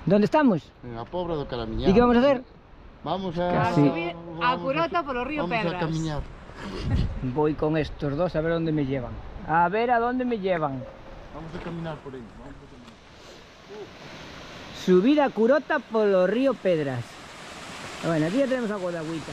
¿Dónde estamos? En la Pobra do Caramiñán. ¿Y qué vamos a hacer? Vamos a Casi. subir a Curota por los río Pedras. Vamos a caminar. Voy con estos dos a ver dónde me llevan. A ver a dónde me llevan. Vamos a caminar por ahí. Vamos a caminar. Subir a Curota por los río Pedras. Bueno, aquí ya tenemos agua de agüita.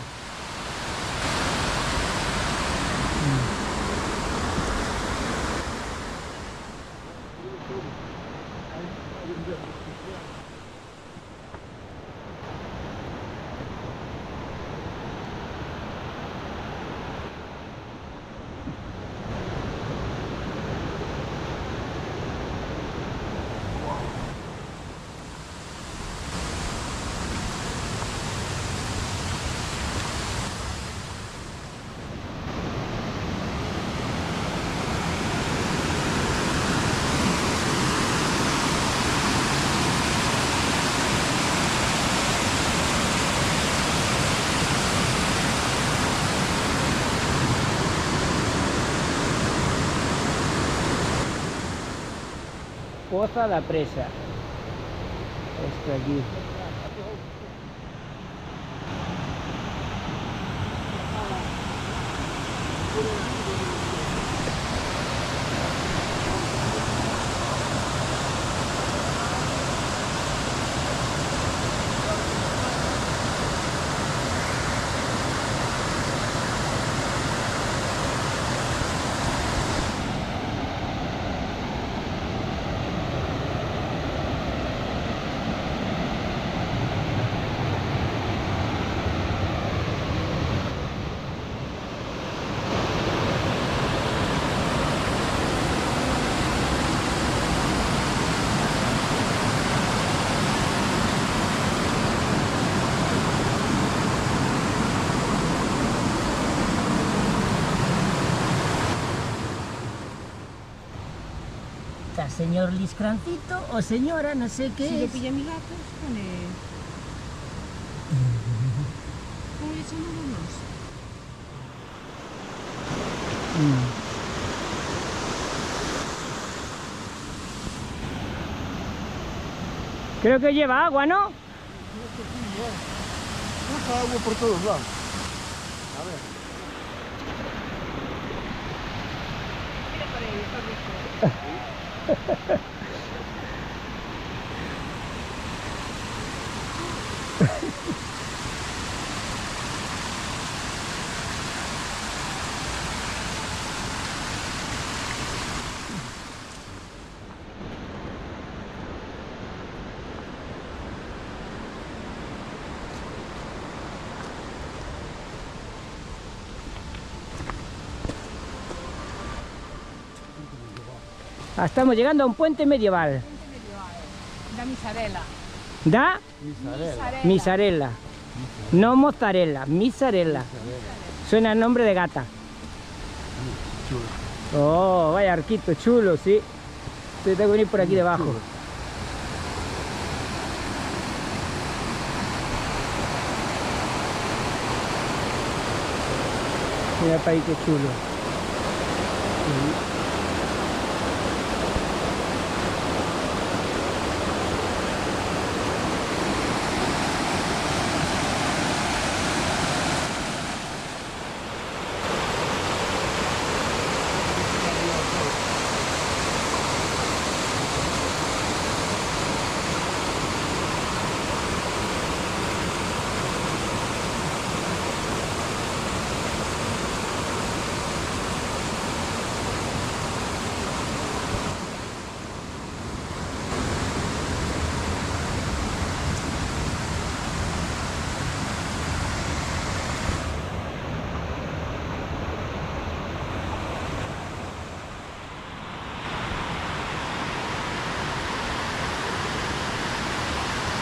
Poza da Presa. Esto aquí. Señor Liscrancito o señora, no sé qué Si le es. pilla mi gato, pone... ¿Cómo le llamamos? Creo que lleva agua, ¿no? Mucha agua por todos lados. A ver. Mira por ahí, por ahí. Estamos llegando a un puente medieval. Da Misarela. ¿Da? Misarela. Misarela. No mozzarella, misarela. Suena a nombre de gata. Chulo. Oh, vaya arquito chulo, sí. Tengo que venir por aquí debajo. Chulo. Mira para ahí qué chulo.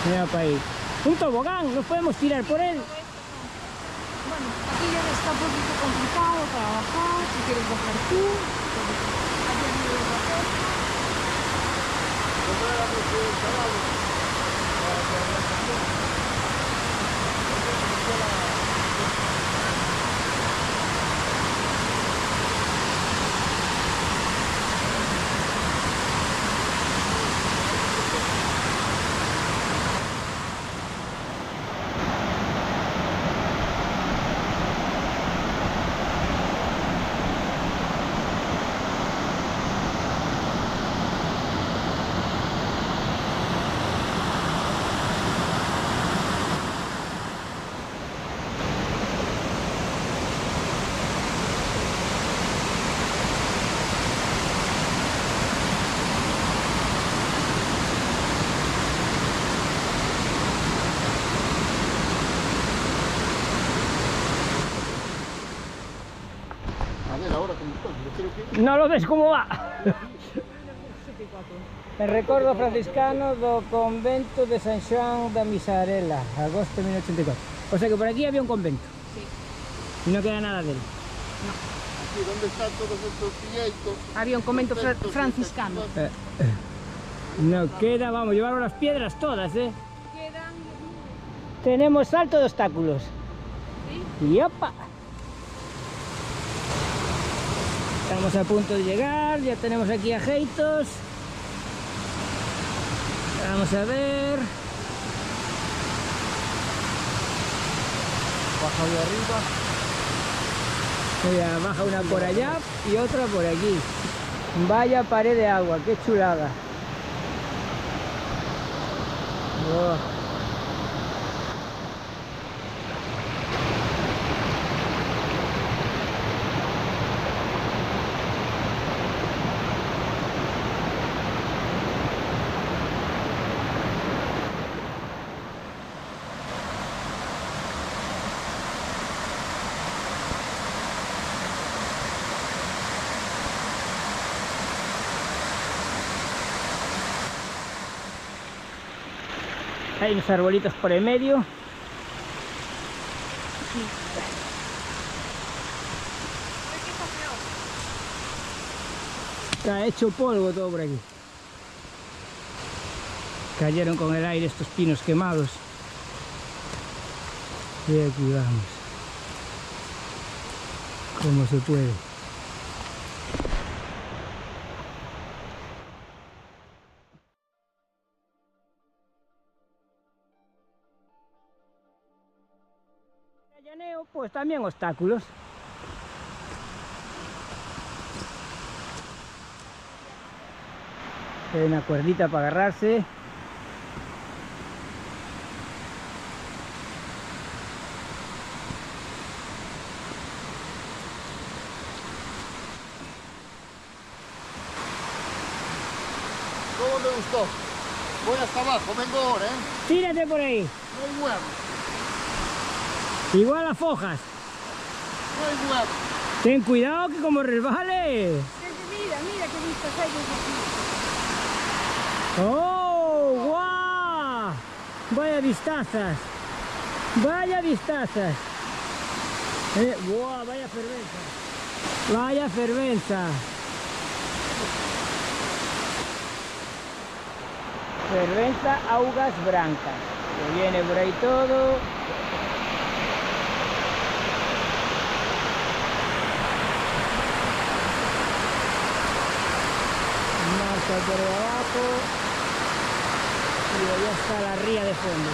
Mira para ahí. Un tobogán, nos podemos tirar por él. Bueno, aquí ya está un poquito complicado para bajar. Si quieres bajar tú, aquí arriba de la puerta. No lo ves cómo va. El recordo franciscano do convento de San Xoán da Misarela, agosto de 1984. O sea que por aquí había un convento. Sí. Y no queda nada de él. Aquí, ¿dónde están todos estos fieitos? Había un convento franciscano. No queda, vamos, llevaron las piedras todas, ¿eh? Quedan... Tenemos salto de obstáculos. ¿Sí? Y ¡opa! Estamos a punto de llegar, ya tenemos aquí a Heitos. Vamos a ver. Baja de arriba. Mira, baja una por allá y otra por aquí. Vaya pared de agua, qué chulada. Oh. Hay unos arbolitos por el medio. Está hecho polvo todo por aquí. Cayeron con el aire estos pinos quemados. Y aquí vamos. Como se puede. Llaneo, pues también obstáculos. Hay una cuerdita para agarrarse. ¿Cómo me gustó? Voy hasta abajo, vengo ahora, ¿eh? Tírate por ahí. No hay huevo, Igual a fojas. no hay huevo. Ten cuidado que como resbale. Mira, mira qué vistas hay desde aquí. ¡Oh! ¡Guau! Vaya vistazas. Vaya vistazas. ¡Guau! Vaya fervenza. Vaya fervenza. Fervenza Augas Brancas. Que viene por ahí todo. Marca por ahí abajo. Y allá está la ría de fondo.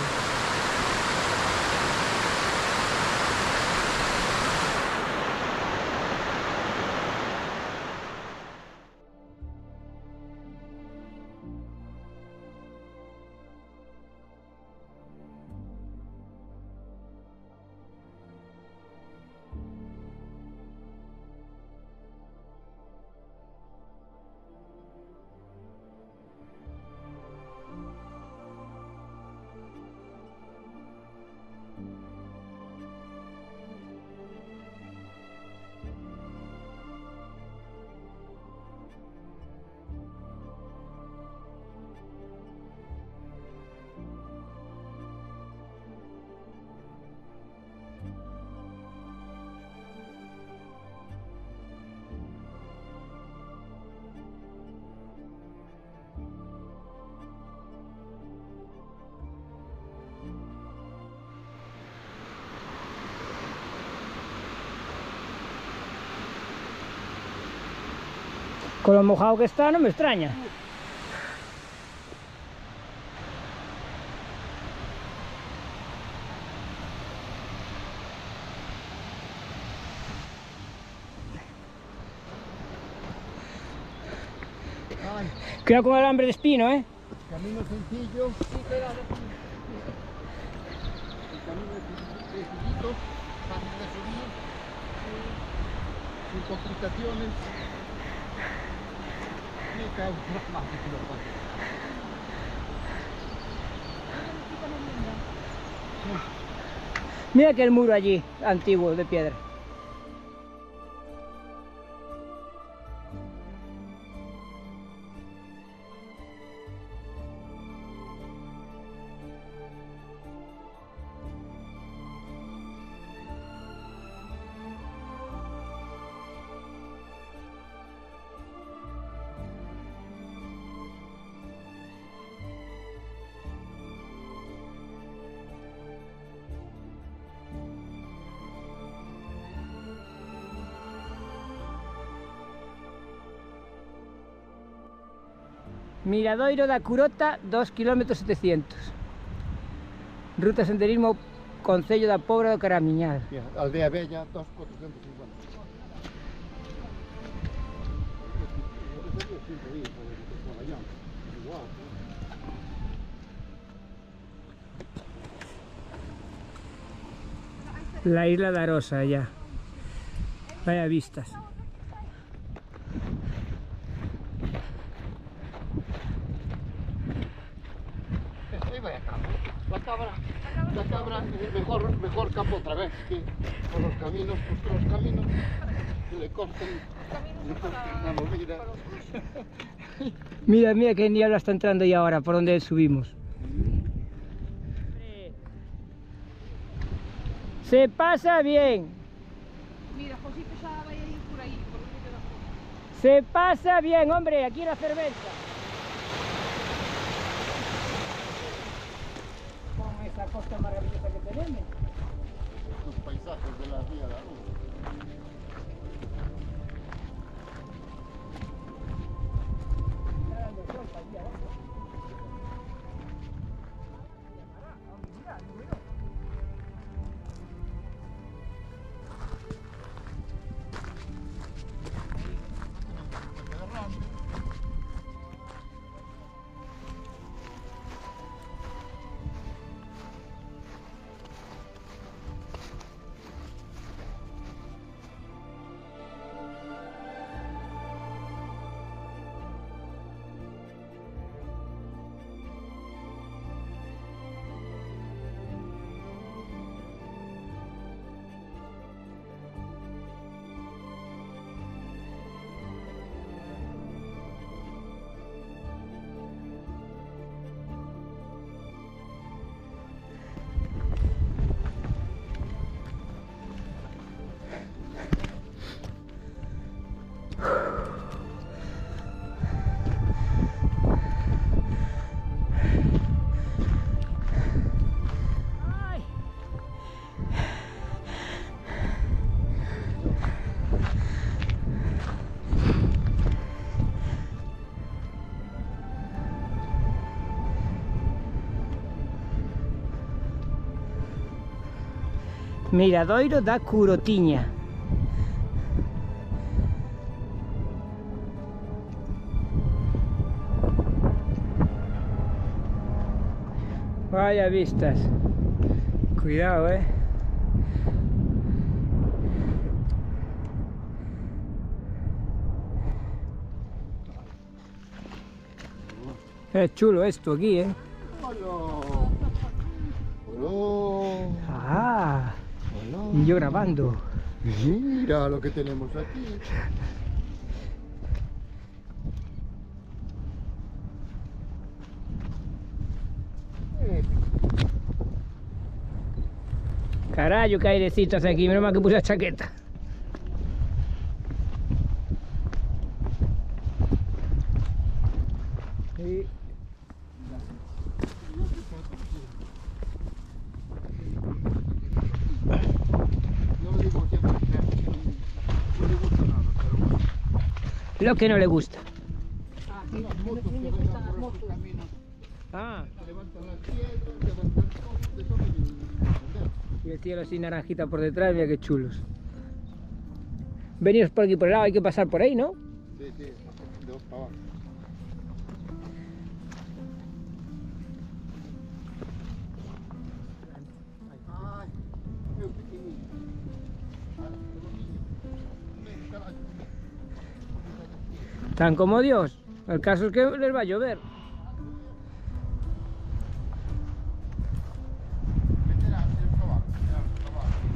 Con lo mojado que está no me extraña. Ay, Cuidado con el alambre de espino, ¿eh? camino sencillo. Sí, pero El camino es sencillito, fácil de subir, sin complicaciones. Me cago en la madre que lo pasa. Mira aquel muro allí, antiguo, de piedra. Miradoiro da Curota, 2 km 700. Ruta senderismo Concello da Pobra do Caramiñal. Mira, Aldea Bella, 2,450. La isla de Arosa ya. Vaya vistas. Ahí vaya cabra. La cabra, mejor campo otra vez, que por los caminos que le corten la movida. Mira, mira qué niebla está entrando ya ahora, por donde subimos. Se pasa bien. Mira, Josito ya va a ir por ahí, por el medio de la foto. Se pasa bien, hombre, aquí la cerveza. Con esa costa maravillosa que tenemos. Los paisajes de la Ría de la Luz. Miradoiro da Curotiña. Vaya vistas. Cuidado, Es chulo esto aquí, ¡Hola! ¡Hola! Ah, ¡Hola! y yo grabando. Mira lo que tenemos aquí. Carallo, que airecitos aquí, menos mal que puse la chaqueta. Sí. No lo digo siempre, no le gusta nada, pero bueno. Lo que no le gusta. Ah, sí, Las a mí motos que me vengan gustan las por motos. estos caminos, Ah, levantan las piedras, levantan cosas, de todo y y el cielo así naranjita por detrás, mira qué chulos. Veniros por aquí por el lado, hay que pasar por ahí, ¿no? Sí, de dos para abajo. Ay, meu pequeñinho. Ah, qué bonito. Ven, carajo. Tan como Dios. El caso es que les va a llover. Meterá el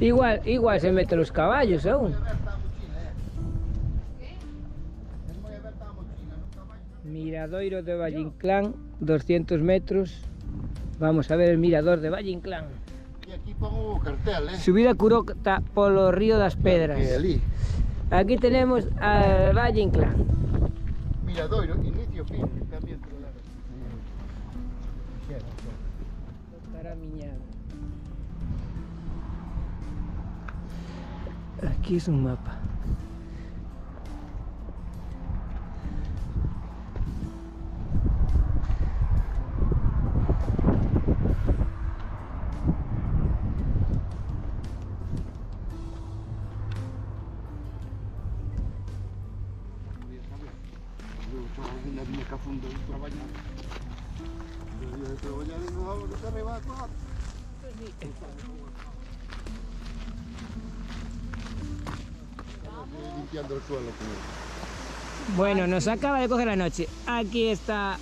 caballo, Igual se meten los caballos aún. Miradoiro de Valle Inclán, 200 metros. Vamos a ver el mirador de Valle Inclán. Y aquí pongo cartel, Subida Curota polo Río das Pedras. Que ali. Aquí tenemos al Valle Inclán. Miradoiro, inicio, fin. También te lo lavo. Caramiñal. Aquí es un mapa. Vámonos arriba, Juan. Limpiando el suelo con Bueno, nos acaba de coger la noche. Aquí está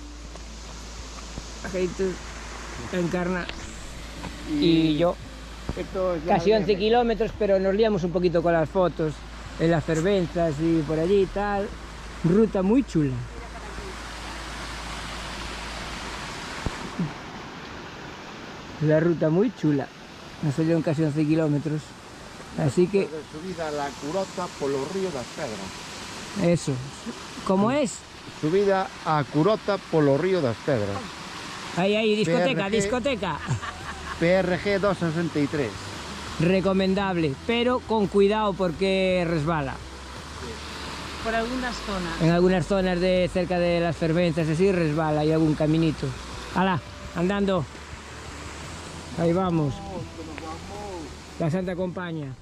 Jesús Encarna y yo. Esto es Casi 11 kilómetros, pero nos liamos un poquito con las fotos en las fervenzas y por allí y tal. Ruta muy chula. La ruta muy chula. Nos salieron casi 11 kilómetros. Así que de subida a la Curota por los ríos das Pedras. eso. ¿Cómo es? Subida a Curota por los ríos das Pedras. Ahí, discoteca, PRG. discoteca. PRG 263. Recomendable, pero con cuidado porque resbala. Por algunas zonas. En algunas zonas de cerca de las fervenzas así resbala, hay algún caminito. ¡Hala! Andando. Ahí vamos. La Santa Compañía.